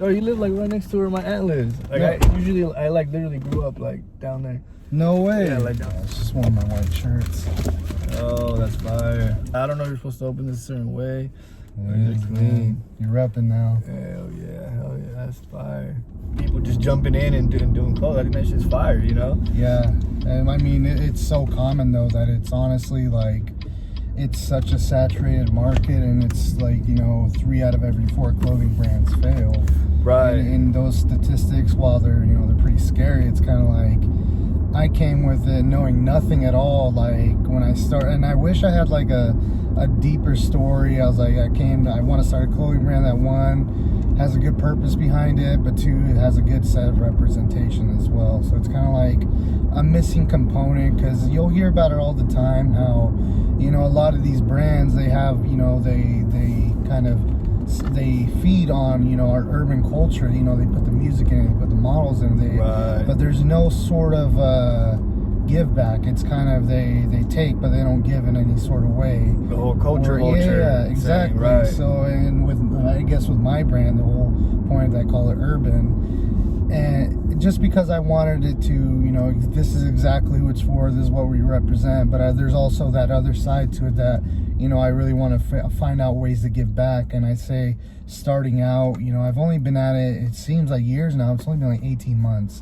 Oh, you live like right next to where my aunt lives. Like Yeah. I like literally grew up like down there. No way. Yeah, like that. It's just one of my white shirts. Oh, that's fire. I don't know if you're supposed to open this a certain way. It's clean. Man. You're repping now. Hell yeah, that's fire. People just jumping in and doing clothes. I think that shit's fire, you know? Yeah, and I mean, it's so common though that it's honestly like, it's such a saturated market, and it's like, you know, 3 out of every 4 clothing brands fail. Right. And those statistics, while they're, you know, they're pretty scary, it's kind of like, I came with it knowing nothing at all. Like when I started, and I wish I had like a deeper story. I was like, I want to start a clothing brand that, 1, has a good purpose behind it, but 2, it has a good set of representation as well. So it's kind of like a missing component, because you'll hear about it all the time, how, you know, a lot of these brands, they have, you know, they feed on, you know, our urban culture. You know, they put the music in it, they put the models in it, Right. but there's no sort of give back. It's kind of they take, but they don't give in any sort of way. The whole culture. Yeah, exactly. Right. So, and with, I guess with my brand, the whole point, I call it urban, and just because I wanted it to, you know, this is exactly who it's for, this is what we represent, but there's also that other side to it that, you know, I really want to find out ways to give back. And I say, starting out, you know, I've only been at it seems like years now. It's only been like 18 months,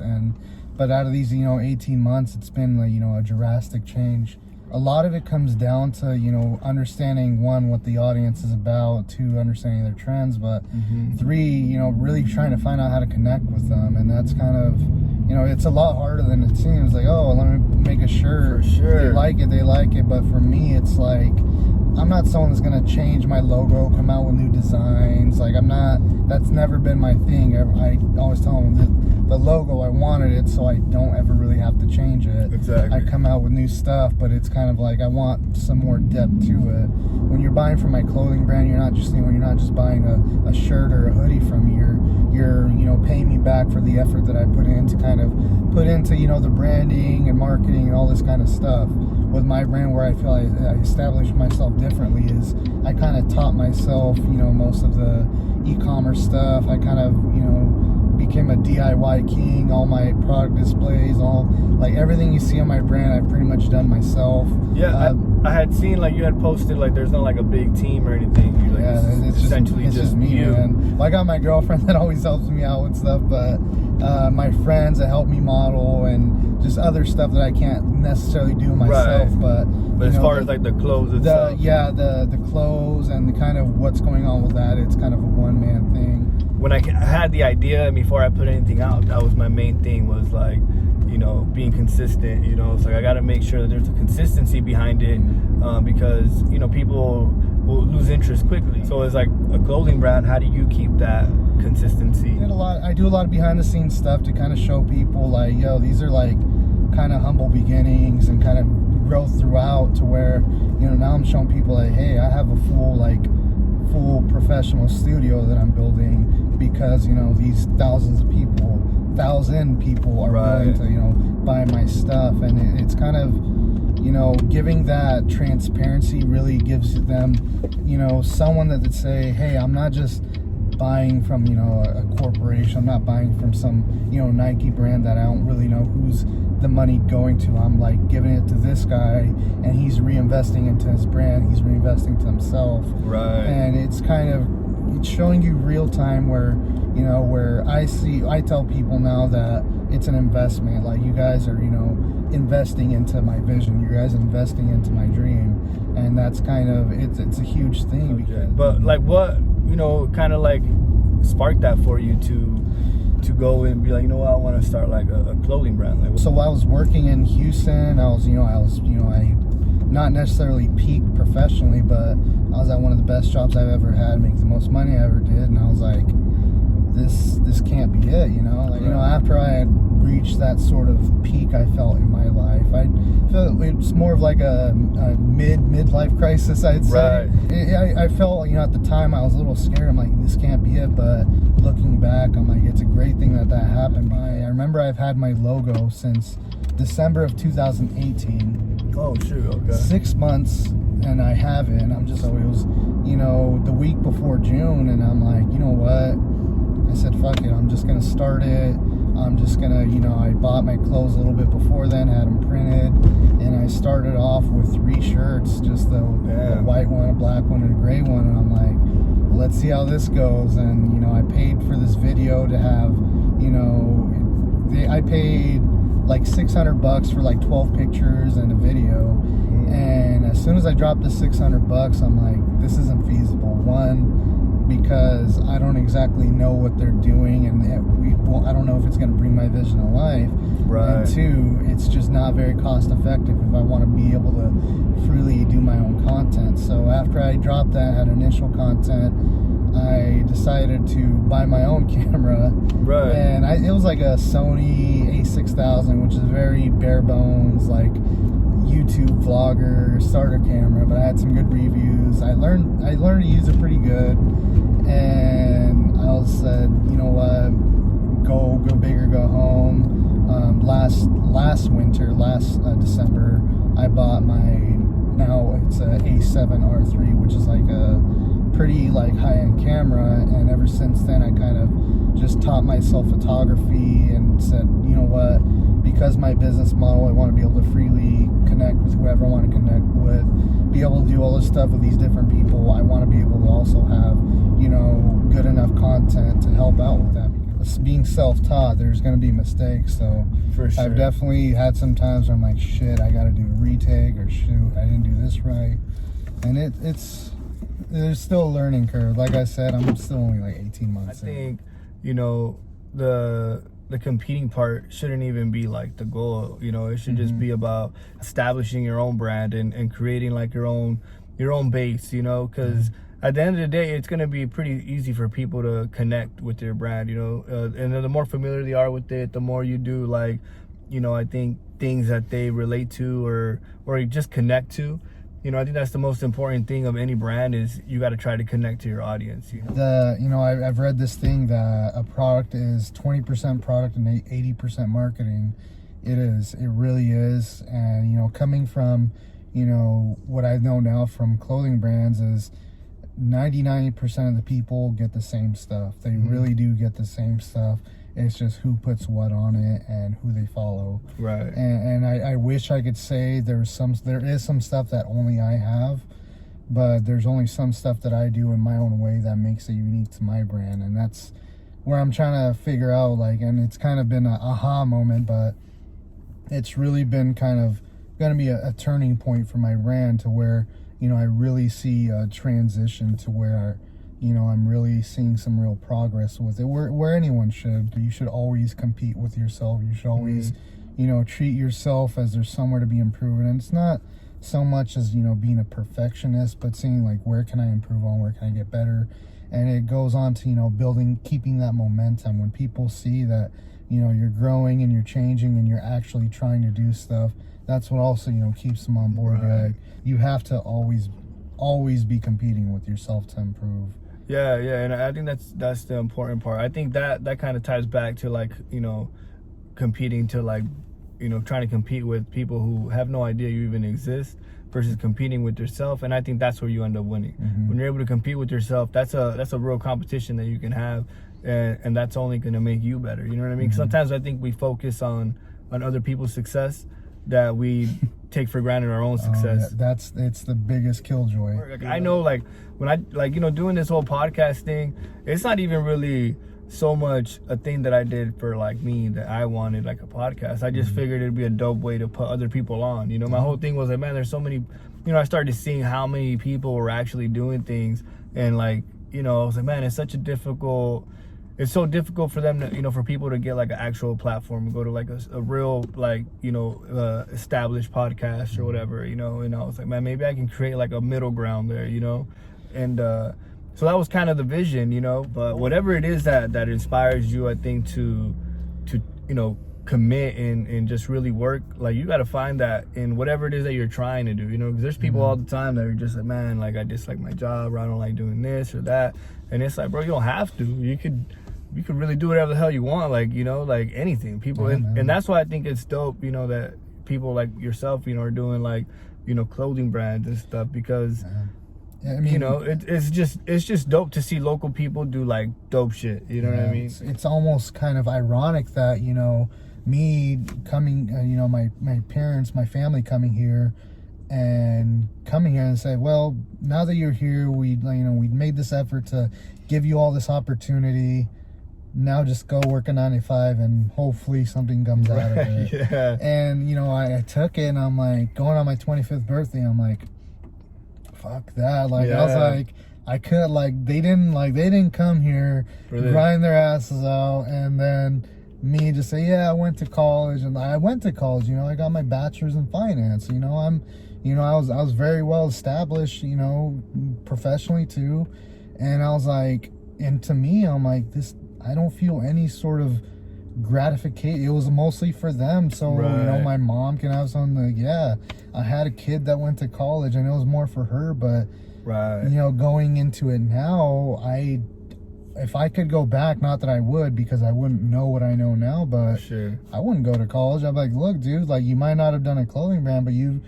but out of these, you know, 18 months, it's been like, you know, a drastic change. A lot of it comes down to, you know, understanding, 1, what the audience is about, 2, understanding their trends, but 3, you know, really trying to find out how to connect with them. And that's kind of, you know, it's a lot harder than it seems. Like, oh, let me make a shirt. For sure. They like it. But for me, it's like, I'm not someone that's gonna change my logo, come out with new designs. Like, that's never been my thing. I always tell them that the logo, I wanted it so I don't ever really have to change it. Exactly. I come out with new stuff, but it's kind of like, I want some more depth to it. When you're buying from my clothing brand, you're not just buying a shirt or a hoodie from me. You're, you know, paying me back for the effort that I put into, you know, the branding and marketing and all this kind of stuff. With my brand, where I feel I established myself differently, is I kind of taught myself, you know, most of the e-commerce stuff. I kind of, you know, became a DIY king. All my product displays, like everything you see on my brand, I've pretty much done myself. Yeah, I had seen, like, you had posted, like, there's not like a big team or anything. You're like, yeah, it's essentially just me, you. man. Well, I got my girlfriend that always helps me out with stuff, but my friends that help me model, and just other stuff that I can't necessarily do myself. Right. But as know, far as like the clothes itself, the clothes and the kind of what's going on with that, it's kind of a one-man thing. When I had the idea, and before I put anything out, that was my main thing, was like, you know, being consistent. You know, it's like I got to make sure that there's a consistency behind it, because, you know, people will lose interest quickly. So it's like a clothing brand, how do you keep that consistency? I do a lot of behind the scenes stuff to kind of show people, like, yo, these are like kind of humble beginnings and kind of growth throughout, to where, you know, now I'm showing people, like, hey, I have a full professional studio that I'm building, because, you know, these 1,000 people are willing to, you know, buy my stuff. And it's kind of, you know, giving that transparency really gives them, you know, someone that would say, hey, I'm not just buying from, you know, a corporation. I'm not buying from some, you know, Nike brand that I don't really know who's the money going to. I'm like giving it to this guy, and he's reinvesting into his brand. He's reinvesting to himself. Right. And it's kind of, it's showing you real time where, you know, where I tell people now that it's an investment. Like, you guys are, you know, investing into my vision. You guys are investing into my dream. And that's kind of, it's a huge thing. Okay. Because, but like, what, you know, kind of like sparked that for you to go and be like, you know what, I want to start like a clothing brand? Like, so while I was working in Houston, I not necessarily peaked professionally, but I was at one of the best jobs I've ever had, make the most money I ever did, and I was like, this can't be it, you know? Like, you know, after I had reached that sort of peak I felt in my life, I felt it's more of like a midlife crisis, I'd say. Right. I felt, you know, at the time I was a little scared. I'm like, this can't be it, but looking back, I'm like, it's a great thing that happened. I remember I've had my logo since December of 2018. Oh, shoot, okay. 6 months, and I haven't. I'm just, so it was, you know, the week before June, and I'm like, you know what? I said, fuck it, I'm just gonna start it. I'm just gonna, I bought my clothes a little bit before then, had them printed, and I started off with 3 shirts, just the white one, a black one, and a gray one. And I'm like, well, let's see how this goes. And I paid for this video to have, I paid like $600 for like 12 pictures and a video. And as soon as I dropped the $600, I'm like, this isn't feasible. One, because I don't exactly know what they're doing, and I don't know if it's going to bring my vision to life. Right. And 2, it's just not very cost effective if I want to be able to freely do my own content. So after I dropped that, had initial content, I decided to buy my own camera. Right. And it was like a Sony a6000, which is very bare bones, like YouTube vlogger starter camera, but I had some good reviews. I learned to use it pretty good, and I said, you know what, go big or go home. Last winter, December, I bought now it's a A7 R3, which is like a pretty like high-end camera, and ever since then I kind of just taught myself photography and said, you know what, because my business model, I want to be able to freely connect with whoever I want to connect with, be able to do all this stuff with these different people. I want to be able to also have, good enough content to help out with that. Because being self-taught, there's going to be mistakes. So For sure. I've definitely had some times where I'm like, shit, I got to do a retake, or shoot, I didn't do this right. And there's still a learning curve. Like I said, I'm still only like 18 months in. I think, the competing part shouldn't even be like the goal. It should just be about establishing your own brand and creating like your own base, because at the end of the day, it's going to be pretty easy for people to connect with your brand, and then the more familiar they are with it, the more you do like, I think things that they relate to or just connect to. I think that's the most important thing of any brand, is you got to try to connect to your audience. I've read this thing that a product is 20% product and 80% marketing. It is. It really is. And, coming from, what I know now from clothing brands is 99% of the people get the same stuff. They really do get the same stuff. It's just who puts what on it and who they follow. Right. And I wish I could say there is some stuff that only I have, but there's only some stuff that I do in my own way that makes it unique to my brand. And that's where I'm trying to figure out, and it's kind of been an aha moment, but it's really been kind of going to be a turning point for my brand, to where, I really see a transition to where, I'm really seeing some real progress with it, where anyone should. You should always compete with yourself. You should always, treat yourself as there's somewhere to be improved. And it's not so much as, being a perfectionist, but seeing like, where can I improve on, where can I get better? And it goes on to, keeping that momentum. When people see that, you're growing and you're changing and you're actually trying to do stuff, that's what also, keeps them on board. Right. Like, you have to always be competing with yourself to improve. Yeah, and I think that's the important part. I think that kind of ties back to like, competing to like, trying to compete with people who have no idea you even exist, versus competing with yourself. And I think that's where you end up winning. When you're able to compete with yourself, that's a real competition that you can have, and that's only going to make you better. You know what I mean? Sometimes I think we focus on other people's success that we take for granted our own success. It's the biggest killjoy. Like, I know, like when I doing this whole podcast thing, it's not even really so much a thing that I did for like me, that I wanted like a podcast. I just figured it'd be a dope way to put other people on. My whole thing was like, man, there's so many, I started seeing how many people were actually doing things, and like, I was like, man, it's so difficult for them to, for people to get like an actual platform and go to like a real, like, established podcast or whatever, and I was like, man, maybe I can create like a middle ground there, and so that was kind of the vision, but whatever it is that inspires you, I think to commit and just really work, like you got to find that in whatever it is that you're trying to do, because there's people all the time that are just like, man, like I dislike my job, or I don't like doing this or that, and it's like, bro, you don't have to. You could really do whatever the hell you want, like, like anything. People, and that's why I think it's dope, that people like yourself, are doing like, clothing brands and stuff, because I mean, you know, it's just dope to see local people do like dope shit. You know what I mean? It's almost kind of ironic that, you know, me coming, you know, my parents, my family coming here and say, well, now that you're here, we made this effort to give you all this opportunity. Now just go work a 9 to 5 and hopefully something comes out of it. Yeah. And, you know, I took it and I'm like, going on my 25th birthday, I'm like, fuck that. Like, I was like, I could, like, they didn't come here, grind their asses out, and then me just say, yeah, I went to college. And I went to college, you know, I got my bachelor's in finance. You know, I was very well established, you know, professionally too. And I was like, and to me, I'm like, this, I don't feel any sort of gratification. It was mostly for them, so you know, my mom can have something. Like, yeah, I had a kid that went to college, and it was more for her. But you know, going into it now, if I could go back, not that I would, because I wouldn't know what I know now, but I wouldn't go to college. I'm like, look, dude, like, you might not have done a clothing brand, but you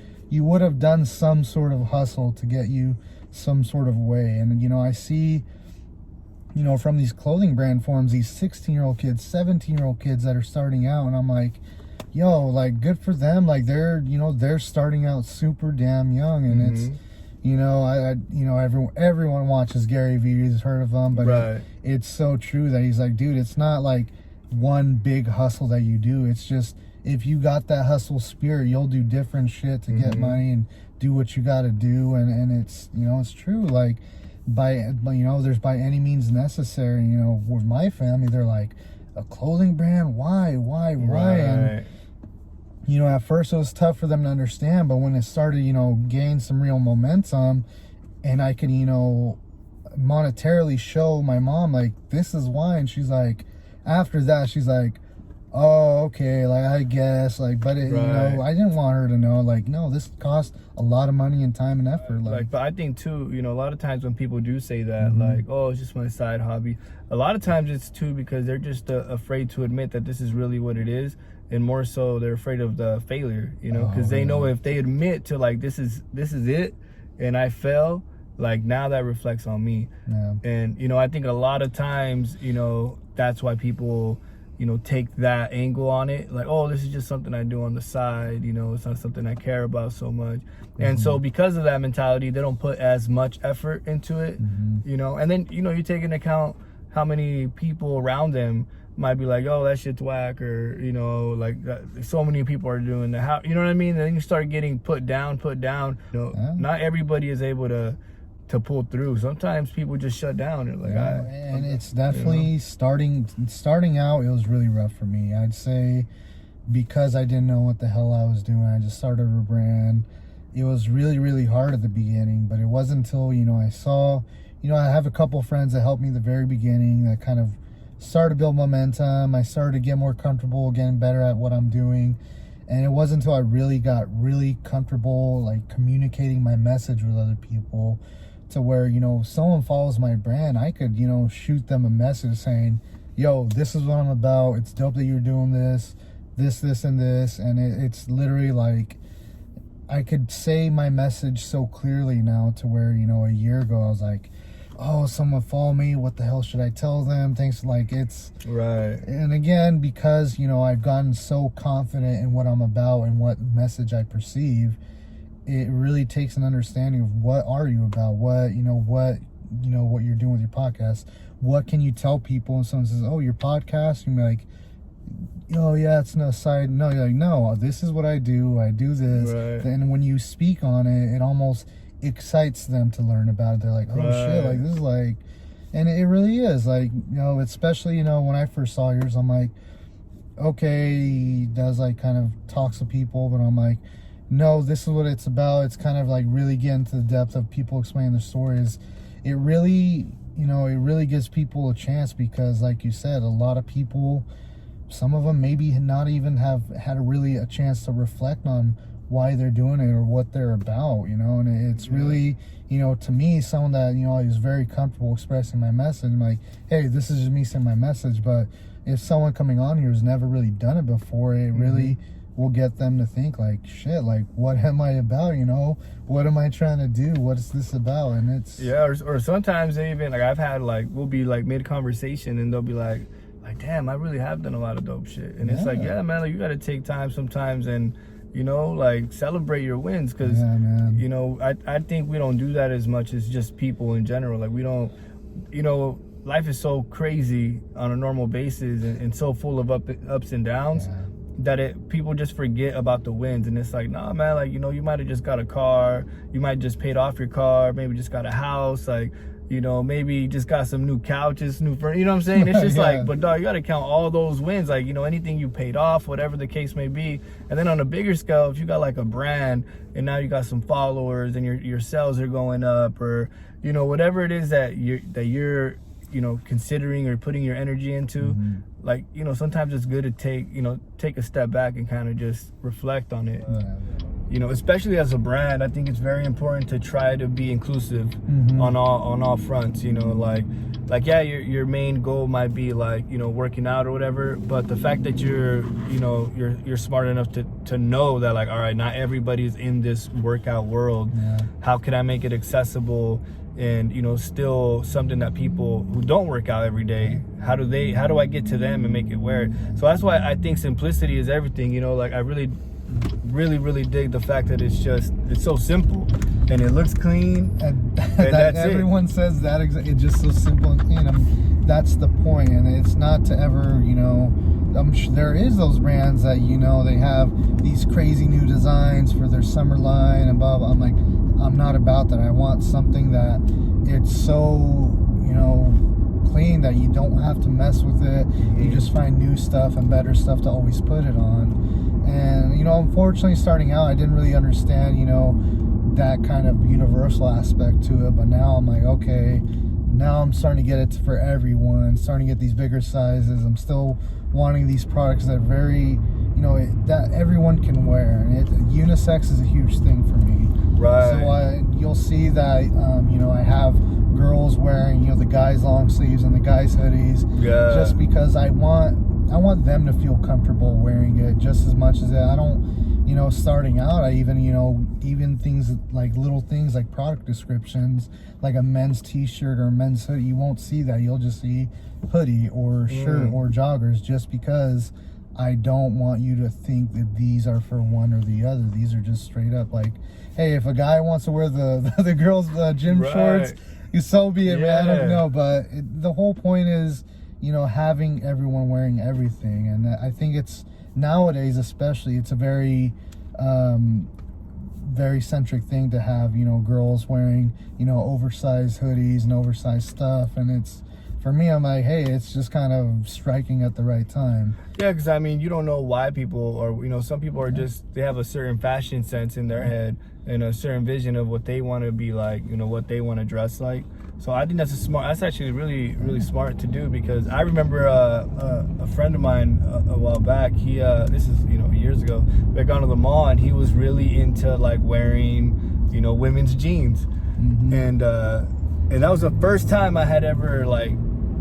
would have done some sort of hustle to get you some sort of way. And, you know, I see, you know, from these clothing brand forums, these 16-year-old kids, 17-year-old kids that are starting out, and I'm like, yo, like, good for them. Like, they're starting out super damn young, and it's, you know, you know, everyone watches Gary Vee, has heard of him, but it's so true that he's like, dude, it's not like one big hustle that you do. It's just, if you got that hustle spirit, you'll do different shit to get money and do what you got to do. And it's, you know, it's true. Like, you know, there's by any means necessary. You know, with my family, they're like, a clothing brand? Why? And, you know, at first it was tough for them to understand, but when it started, you know, gain some real momentum, and I could, you know, monetarily show my mom, like, this is why, and she's like, after that, she's like, oh, okay, like, I guess, like, but it, you know, I didn't want her to know, like, no, this cost a lot of money and time and effort. Like, but I think too, you know, a lot of times when people do say that, like, oh, it's just my side hobby, a lot of times it's too because they're just afraid to admit that this is really what it is, and more so they're afraid of the failure, you know, because they know if they admit to, like, this is it, and I fell, like, now that reflects on me. And, you know, I think a lot of times, you know, that's why people, you know, take that angle on it, like, oh, this is just something I do on the side, you know, it's not something I care about so much. And so because of that mentality, they don't put as much effort into it, you know. And then, you know, you take into account how many people around them might be like, oh, that shit's whack, or, you know, like, so many people are doing that, how, you know what I mean? And then you start getting put down, you know. Not everybody is able to pull through. Sometimes people just shut down. They're like, and it's definitely, you know, starting out, it was really rough for me. I'd say, because I didn't know what the hell I was doing, I just started a brand. It was really, really hard at the beginning, but it wasn't until, you know, I saw, you know, I have a couple friends that helped me at the very beginning that kind of started to build momentum. I started to get more comfortable, getting better at what I'm doing. And it wasn't until I really got really comfortable, like, communicating my message with other people, to where, you know, if someone follows my brand, I could, you know, shoot them a message saying, yo, this is what I'm about. It's dope that you're doing this, and this. And it's literally like, I could say my message so clearly now, to where, you know, a year ago I was like, oh, someone follow me, what the hell should I tell them? Things like, it's and again, because, you know, I've gotten so confident in what I'm about and what message I perceive, it really takes an understanding of what are you about, what you're doing with your podcast, what can you tell people. And someone says, oh, your podcast, you're like, oh yeah, it's no side. No, you're like, no, this is what I do this. And when you speak on it, it almost excites them to learn about it. They're like, oh shit, like, this is like, and it really is, like, you know, especially, you know, when I first saw yours, I'm like, okay, he does, like, kind of talks to people, but I'm like, no, this is what it's about. It's kind of like really getting to the depth of people explaining their stories. It really, you know, it really gives people a chance, because, like you said, a lot of people, some of them maybe not even have had a chance to reflect on why they're doing it or what they're about, you know. And it's really, you know, to me, someone that, you know, I was very comfortable expressing my message. I'm like, hey, this is just me saying my message. But if someone coming on here has never really done it before, it really will get them to think like, shit, like, what am I about, you know? What am I trying to do? What is this about? And it's... Yeah, or sometimes they even, like, I've had, like, we'll be, like, mid-conversation, and they'll be like, damn, I really have done a lot of dope shit. And it's like, yeah, man, like, you got to take time sometimes and, you know, like, celebrate your wins. Because, you know, I think we don't do that as much as just people in general. Like, we don't, you know, life is so crazy on a normal basis and so full of ups and downs that people just forget about the wins. And it's like, nah, man, like, you know, you might have just got a car, you might just paid off your car, maybe just got a house, like, you know, maybe just got some new couches, new furniture, you know what I'm saying? It's just like, but dog, you got to count all those wins, like, you know, anything you paid off, whatever the case may be. And then on a bigger scale, if you got like a brand and now you got some followers and your sales are going up, or, you know, whatever it is that you're, you know, considering or putting your energy into, like, you know, sometimes it's good to take a step back and kind of just reflect on it. You know, especially as a brand, I think it's very important to try to be inclusive on all fronts. You know, like yeah, your main goal might be like, you know, working out or whatever, but the fact that you're smart enough to know that, like, all right, not everybody's in this workout world. How can I make it accessible and, you know, still something that people who don't work out every day, how do I get to them and make it wear? So that's why I think simplicity is everything. You know, like, I really dig the fact that it's so simple and it looks clean, and that's everyone says that it's just so simple and clean. I mean, that's the point, and it's not to ever, you know, I'm sure there is those brands that, you know, they have these crazy new designs for their summer line and blah blah. I'm like, I'm not about that. I want something that it's so, you know, clean that you don't have to mess with it. You just find new stuff and better stuff to always put it on. And, you know, unfortunately, starting out, I didn't really understand, you know, that kind of universal aspect to it. But now I'm like, okay, now I'm starting to get it for everyone, starting to get these bigger sizes. I'm still wanting these products that are very, you know, that everyone can wear. And unisex is a huge thing for me. Right. So you'll see that, you know, I have girls wearing, you know, the guys' long sleeves and the guys' hoodies. Yeah. Just because I want them to feel comfortable wearing it just as much as I don't, you know, starting out, I even, you know, even things like little things like product descriptions, like a men's t-shirt or a men's hoodie, you won't see that. You'll just see hoodie or shirt or joggers, just because I don't want you to think that these are for one or the other. These are just straight up like, hey, if a guy wants to wear the girls' gym shorts, so be it, man. I don't know, but the whole point is, you know, having everyone wearing everything. And I think it's nowadays, especially, it's a very very centric thing to have, you know, girls wearing, you know, oversized hoodies and oversized stuff. And it's, for me, I'm like, hey, it's just kind of striking at the right time. Yeah, because I mean, you don't know why people, or, you know, some people are just, they have a certain fashion sense in their head and a certain vision of what they want to be like, you know, what they want to dress like. So I think that's actually really smart to do, because I remember a friend of mine a while back, this is, you know, years ago, we had gone to the mall and he was really into like wearing, you know, women's jeans. And that was the first time I had ever like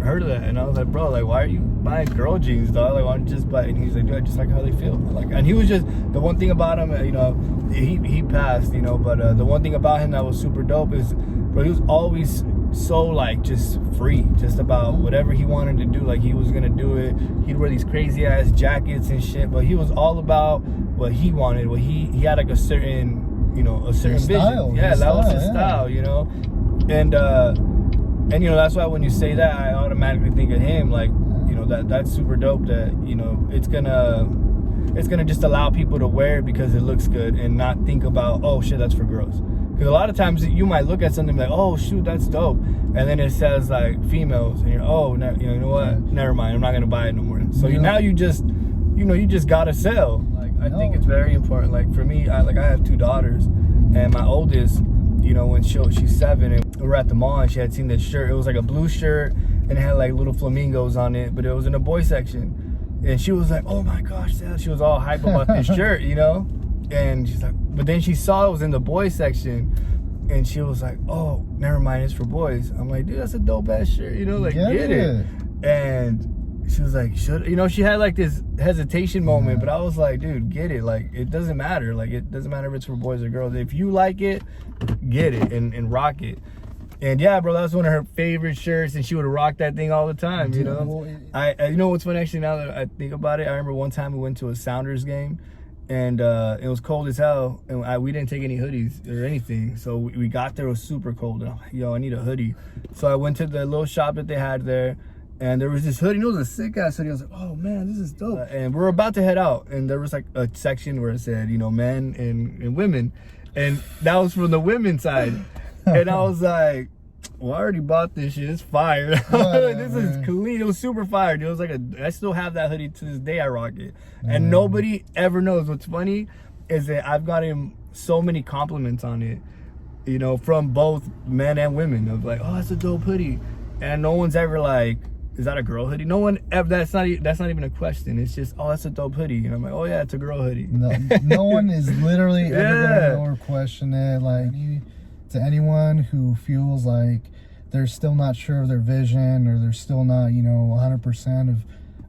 heard of that, and I was like, bro, like, why are you buying girl jeans, dog? Like, why don't you just buy? And he's like, dude, I just like how they feel. Like, and he was just, the one thing about him, you know, he passed, you know, but the one thing about him that was super dope is, bro, he was always so like just free, just about whatever he wanted to do. Like, he was gonna do it. He'd wear these crazy ass jackets and shit, but he was all about what he wanted. What he had like a certain, you know, a certain vision. Yeah, that was his style, you know, and you know, that's why when you say that, I automatically think of him. Like, you know, that's super dope. That, you know, it's gonna just allow people to wear it because it looks good and not think about, oh shit, that's for girls. Because a lot of times you might look at something like, oh shoot, that's dope, and then it says like females, and you're, oh, you know what? Never mind, I'm not gonna buy it no more. So now you just gotta sell. Like, I think it's very important. Like, for me, I have 2 daughters, and my oldest, you know, when she's 7, and we were at the mall, and she had seen this shirt. It was like a blue shirt, and it had like little flamingos on it, but it was in the boy section. And she was like, oh my gosh, Dad. She was all hype about this shirt, you know? And she's like, but then she saw it was in the boy section, and she was like, oh, never mind, it's for boys. I'm like, dude, that's a dope ass shirt, you know? Like, get it. And she was like, should, you know, she had like this hesitation moment, but I was like, dude, get it. Like, it doesn't matter. Like, it doesn't matter if it's for boys or girls. If you like it, get it and rock it. And yeah, bro, that was one of her favorite shirts, and she would rock that thing all the time, you know? You know what's funny, actually, now that I think about it, I remember one time we went to a Sounders game, and it was cold as hell, and we didn't take any hoodies or anything. So we got there, it was super cold, and I'm like, yo, I need a hoodie. So I went to the little shop that they had there, and there was this hoodie, and it was a sick-ass hoodie. I was like, oh, man, this is dope. And we're about to head out, and there was like a section where it said, you know, men and women, and that was from the women's side. And I was like, well, I already bought this shit. It's fire. This is clean. It was super fire, dude. It was like I still have that hoodie to this day. I rock it. And nobody ever knows. What's funny is that I've gotten so many compliments on it, you know, from both men and women of like, oh, that's a dope hoodie. And no one's ever like, is that a girl hoodie? No one ever, that's not even a question. It's just, oh, that's a dope hoodie. And I'm like, oh yeah, it's a girl hoodie. No one is literally ever gonna know or question it. Like, to anyone who feels like they're still not sure of their vision, or they're still not, you know, 100% of,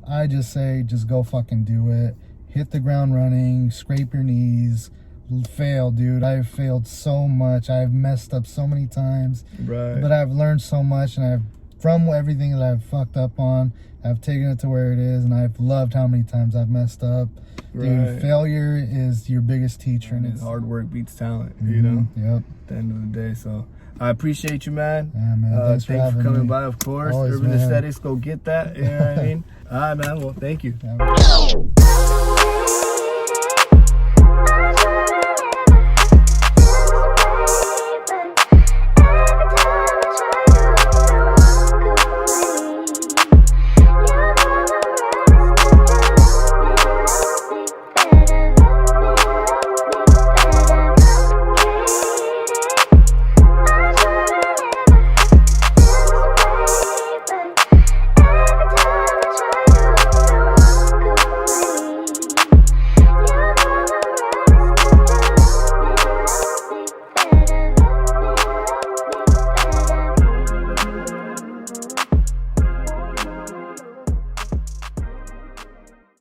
I just say, just go fucking do it. Hit the ground running, scrape your knees, fail, dude. I've failed so much. I've messed up so many times, right? But I've learned so much, and from everything that I've fucked up on, I've taken it to where it is, and I've loved how many times I've messed up. Dude, failure is your biggest teacher, and it's hard work beats talent, you know? Yep. At the end of the day, so I appreciate you, man. Yeah, man. Thanks for coming me by, of course. Always, Urban man. Aesthetics, go get that. You know what I mean? All right, man. Well, thank you.